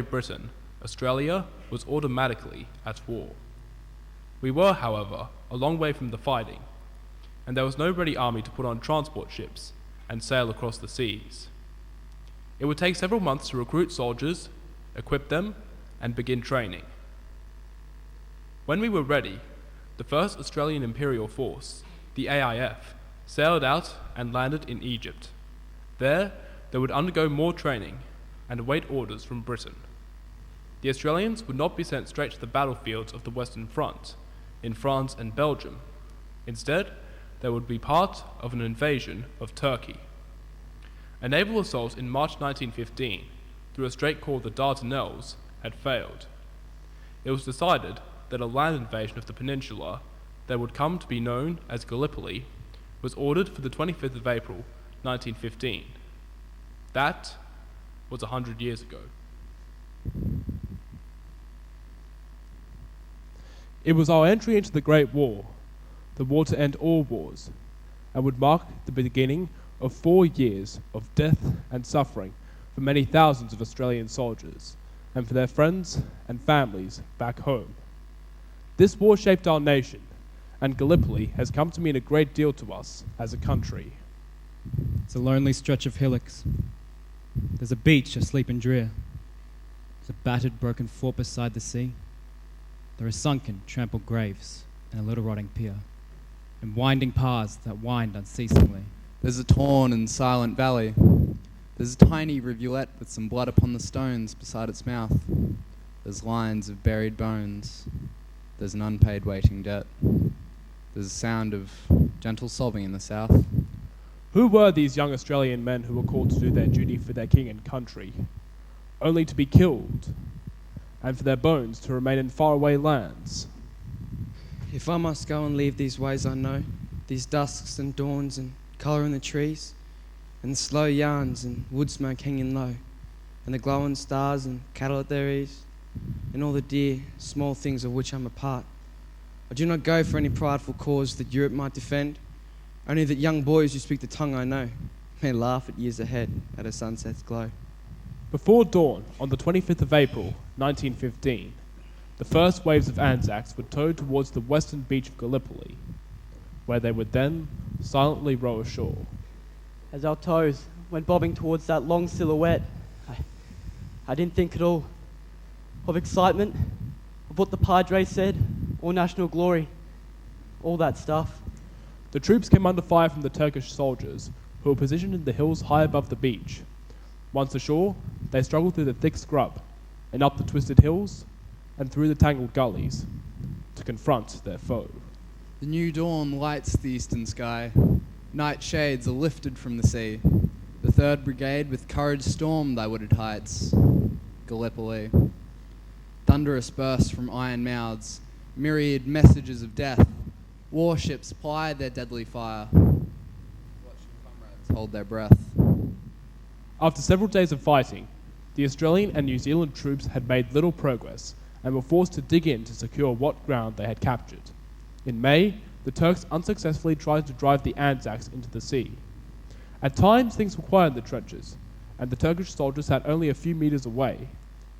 Britain, Australia was automatically at war. We were, however, a long way from the fighting, and there was no ready army to put on transport ships and sail across the seas. It would take several months to recruit soldiers, equip them, and begin training. When we were ready, the first Australian Imperial Force, the AIF, sailed out and landed in Egypt. There, they would undergo more training and await orders from Britain. The Australians would not be sent straight to the battlefields of the Western Front, in France and Belgium. Instead, they would be part of an invasion of Turkey. A naval assault in March 1915, through a strait called the Dardanelles, had failed. It was decided that a land invasion of the peninsula, that would come to be known as Gallipoli, was ordered for the 25th of April, 1915. That was 100 years ago. It was our entry into the Great War, the war to end all wars, and would mark the beginning of 4 years of death and suffering for many thousands of Australian soldiers, and for their friends and families back home. This war shaped our nation, and Gallipoli has come to mean a great deal to us as a country. It's a lonely stretch of hillocks. There's a beach asleep and drear. There's a battered, broken fort beside the sea. There are sunken, trampled graves and a little rotting pier, and winding paths that wind unceasingly. There's a torn and silent valley. There's a tiny rivulet with some blood upon the stones beside its mouth. There's lines of buried bones. There's an unpaid waiting debt. There's a sound of gentle sobbing in the south. Who were these young Australian men who were called to do their duty for their king and country, only to be killed, and for their bones to remain in faraway lands? If I must go and leave these ways I know, these dusks and dawns and colour in the trees, and the slow yarns and wood smoke hanging low, and the glowing stars and cattle at their ease, and all the dear, small things of which I'm a part, I do not go for any prideful cause that Europe might defend, only that young boys who speak the tongue I know may laugh at years ahead at a sunset's glow. Before dawn, on the 25th of April, 1915, the first waves of Anzacs were towed towards the western beach of Gallipoli, where they would then silently row ashore. As our toes went bobbing towards that long silhouette, I didn't think at all of excitement, of what the Padre said, or national glory, all that stuff. The troops came under fire from the Turkish soldiers, who were positioned in the hills high above the beach. Once ashore, they struggled through the thick scrub, and up the twisted hills, and through the tangled gullies, to confront their foe. The new dawn lights the eastern sky. Night shades are lifted from the sea. The 3rd Brigade with courage stormed thy wooded heights. Gallipoli. Thunderous bursts from iron mouths, myriad messages of death. Warships ply their deadly fire. Watching comrades hold their breath. After several days of fighting, the Australian and New Zealand troops had made little progress and were forced to dig in to secure what ground they had captured. In May, the Turks unsuccessfully tried to drive the Anzacs into the sea. At times, things were quiet in the trenches, and the Turkish soldiers sat only a few meters away,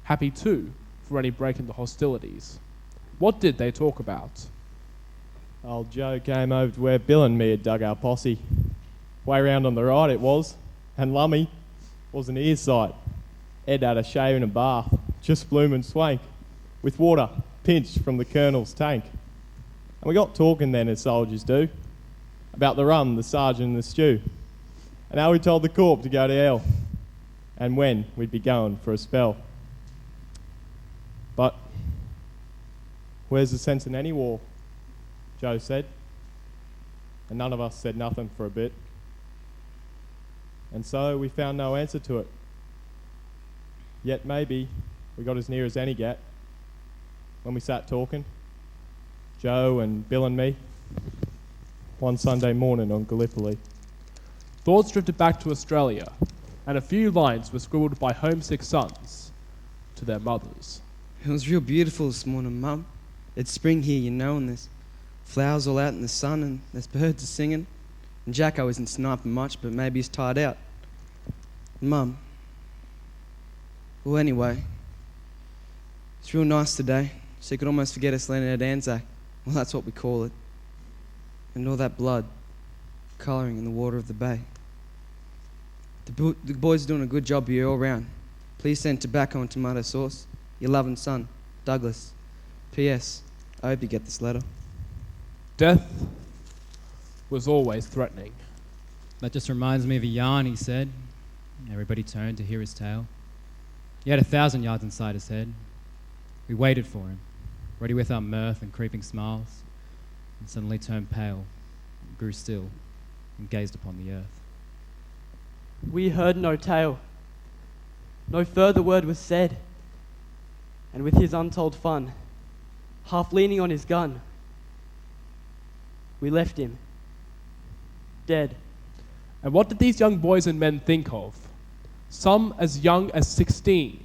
happy too for any break in the hostilities. What did they talk about? Old Joe came over to where Bill and me had dug our posse. Way round on the right it was, and Lummy was an ear sight. Ed had a shave and a bath, just bloomin' swank, with water pinched from the Colonel's tank. And we got talking then, as soldiers do, about the rum, the sergeant and the stew, and how we told the corp to go to hell, and when we'd be going for a spell. But where's the sense in any war? Joe said, and none of us said nothing for a bit. And so we found no answer to it. Yet maybe we got as near as any get when we sat talking, Joe and Bill and me, one Sunday morning on Gallipoli. Thoughts drifted back to Australia, and a few lines were scribbled by homesick sons to their mothers. It was real beautiful this morning, Mum. It's spring here, you know, and there's flowers all out in the sun, and there's birds are singing. And Jacko isn't sniping much, but maybe he's tired out. Mum, well, anyway, It's real nice today, so you could almost forget us landing at Anzac. Well, that's what we call it. And all that blood colouring in the water of the bay. The boys are doing a good job here all round. Please send tobacco and tomato sauce. Your loving son, Douglas. P.S. I hope you get this letter. Death was always threatening. That just reminds me of a yarn, he said. Everybody turned to hear his tale. He had 1,000 yards inside his head. We waited for him, ready with our mirth and creeping smiles, and suddenly turned pale, grew still, and gazed upon the earth. We heard no tale. No further word was said. And with his untold fun, half leaning on his gun, we left him, dead. And what did these young boys and men think of? Some as young as 16,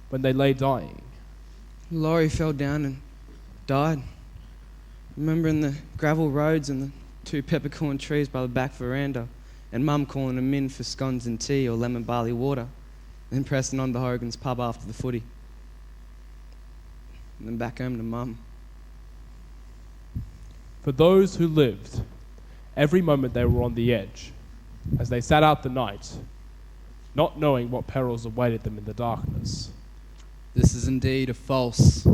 when they lay dying. Laurie fell down and died. Remembering the gravel roads and the 2 peppercorn trees by the back veranda, and Mum calling him in for scones and tea or lemon barley water, then pressing on to Hogan's pub after the footy. And then back home to Mum. For those who lived, every moment they were on the edge, as they sat out the night, not knowing what perils awaited them in the darkness. This is indeed a false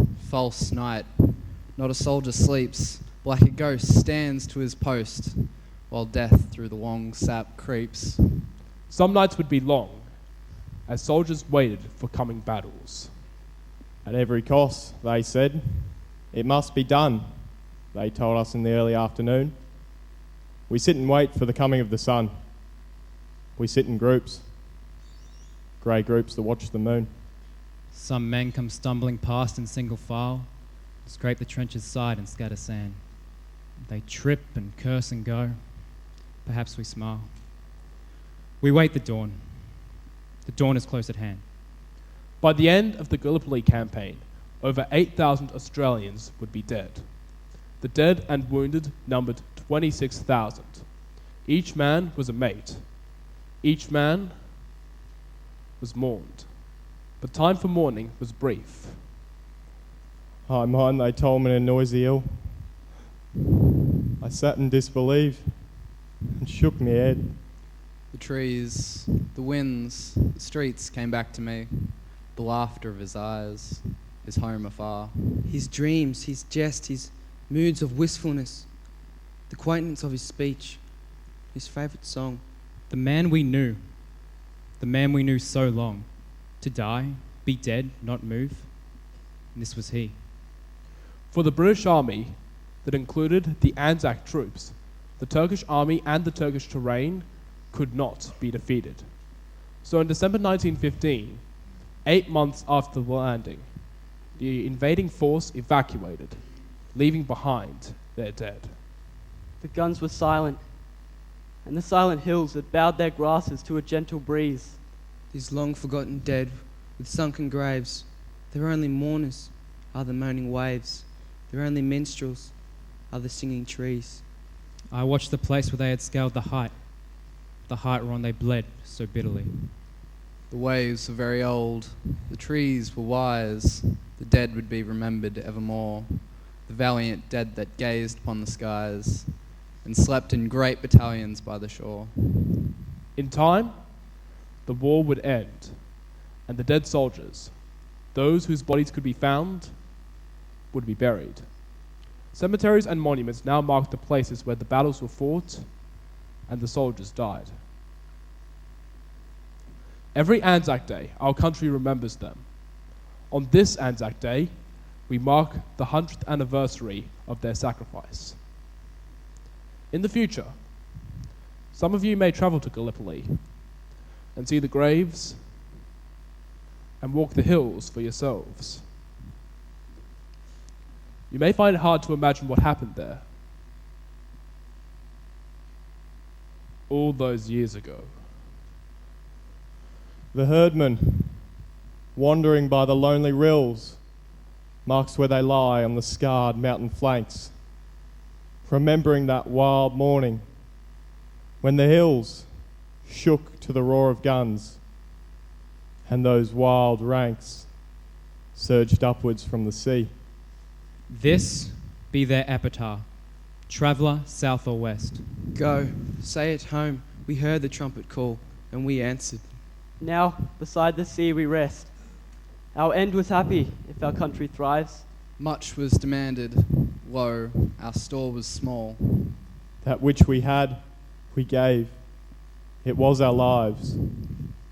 night. Not a soldier sleeps, like a ghost stands to his post, while death through the long sap creeps. Some nights would be long, as soldiers waited for coming battles. At every cost, they said. It must be done, they told us in the early afternoon. We sit and wait for the coming of the sun. We sit in groups, grey groups that watch the moon. Some men come stumbling past in single file, scrape the trench's side and scatter sand. They trip and curse and go. Perhaps we smile. We wait the dawn. The dawn is close at hand. By the end of the Gallipoli campaign, over 8,000 Australians would be dead. The dead and wounded numbered 26,000. Each man was a mate. Each man was mourned. But time for mourning was brief. I mind they told me in a noisy hill. I sat in disbelief and shook my head. The trees, the winds, the streets came back to me. The laughter of his eyes, his home afar. His dreams, his jest, his moods of wistfulness, the quaintness of his speech, his favourite song. The man we knew so long, to die, be dead, not move. And this was he. For the British Army, that included the Anzac troops, the Turkish army and the Turkish terrain could not be defeated. So in December 1915, 8 months after the landing, the invading force evacuated, leaving behind their dead. The guns were silent, and the silent hills that bowed their grasses to a gentle breeze. These long-forgotten dead with sunken graves, their only mourners are the moaning waves, their only minstrels are the singing trees. I watched the place where they had scaled the height whereon they bled so bitterly. The waves were very old, the trees were wise, the dead would be remembered evermore, the valiant dead that gazed upon the skies and slept in great battalions by the shore. In time, the war would end, and the dead soldiers, those whose bodies could be found, would be buried. Cemeteries and monuments now mark the places where the battles were fought and the soldiers died. Every Anzac Day, our country remembers them. On this Anzac Day, we mark the 100th anniversary of their sacrifice. In the future, some of you may travel to Gallipoli and see the graves and walk the hills for yourselves. You may find it hard to imagine what happened there all those years ago. The herdmen, wandering by the lonely rills, marks where they lie on the scarred mountain flanks, remembering that wild morning when the hills shook to the roar of guns and those wild ranks surged upwards from the sea. This be their epitaph. Traveller south or west. Go, say at home, we heard the trumpet call, and we answered. Now, beside the sea we rest. Our end was happy, if our country thrives. Much was demanded. Lo, our store was small. That which we had, we gave. It was our lives.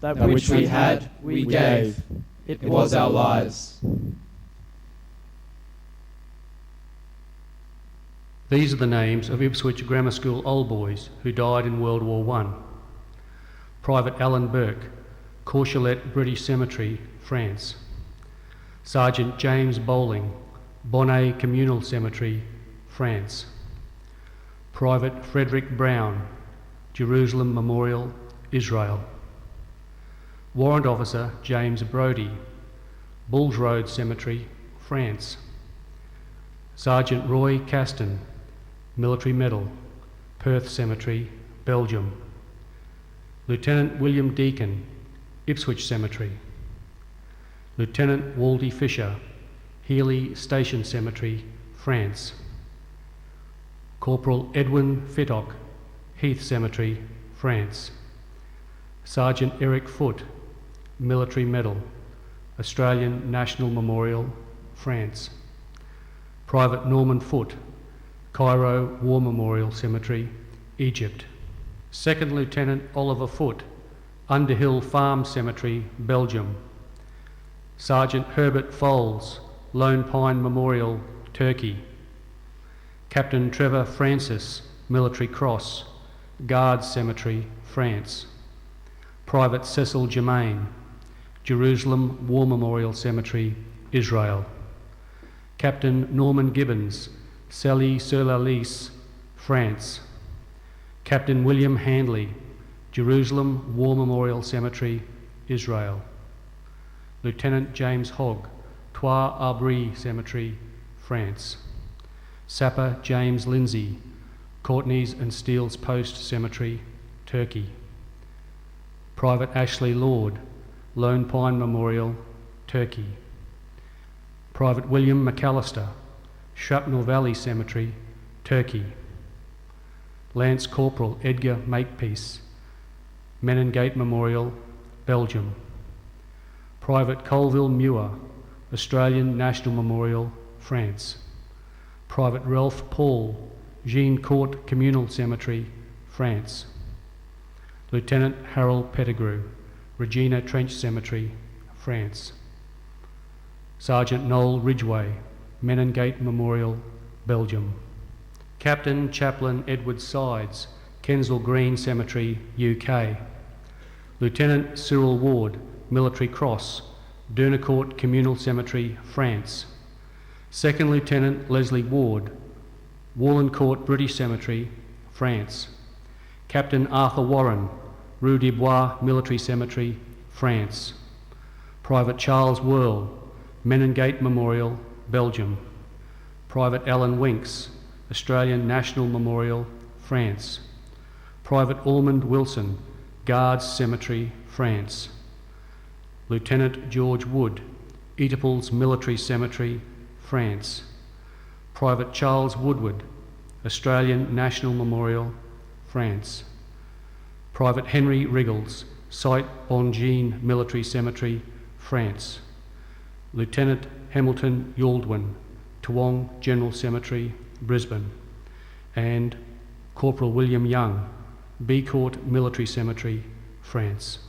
That which we had, we gave. It Was our lives. These are the names of Ipswich Grammar School old boys who died in World War I. Private Alan Burke, Courchelet British Cemetery, France. Sergeant James Bowling, Bonnet Communal Cemetery, France. Private Frederick Brown, Jerusalem Memorial, Israel. Warrant Officer James Brodie, Bulls Road Cemetery, France. Sergeant Roy Caston, Military Medal, Perth Cemetery, Belgium. Lieutenant William Deacon, Ipswich Cemetery. Lieutenant Waldy Fisher, Healy Station Cemetery, France. Corporal Edwin Fittock, Heath Cemetery, France. Sergeant Eric Foote, Military Medal, Australian National Memorial, France. Private Norman Foote, Cairo War Memorial Cemetery, Egypt. Second Lieutenant Oliver Foote, Underhill Farm Cemetery, Belgium. Sergeant Herbert Foles, Lone Pine Memorial, Turkey. Captain Trevor Francis, Military Cross, Guards Cemetery, France. Private Cecil Germain, Jerusalem War Memorial Cemetery, Israel. Captain Norman Gibbons, Celly-sur-la-Lys, France. Captain William Handley, Jerusalem War Memorial Cemetery, Israel. Lieutenant James Hogg, Trois-Aubry Cemetery, France. Sapper James Lindsay, Courtney's and Steele's Post Cemetery, Turkey. Private Ashley Lord, Lone Pine Memorial, Turkey. Private William McAllister, Shrapnel Valley Cemetery, Turkey. Lance Corporal Edgar Makepeace, Menengate Memorial, Belgium. Private Colville Muir, Australian National Memorial, France. Private Ralph Paul, Jean-Court Communal Cemetery, France. Lieutenant Harold Pettigrew, Regina Trench Cemetery, France. Sergeant Noel Ridgway, Menengate Memorial, Belgium. Captain Chaplain Edward Sides, Kensal Green Cemetery, UK. Lieutenant Cyril Ward, Military Cross, Dernicourt Communal Cemetery, France. Second Lieutenant Leslie Ward, Wallencourt British Cemetery, France. Captain Arthur Warren, Rue des Bois Military Cemetery, France. Private Charles Whirl, Menengate Memorial, Belgium. Private Alan Winks, Australian National Memorial, France. Private Ormond Wilson, Guards Cemetery, France. Lieutenant George Wood, Oedipals Military Cemetery, France. Private Charles Woodward, Australian National Memorial, France. Private Henry Riggles, Site Bongine Military Cemetery, France. Lieutenant Hamilton Yaldwin, Toowong General Cemetery, Brisbane. And Corporal William Young, B Court Military Cemetery, France.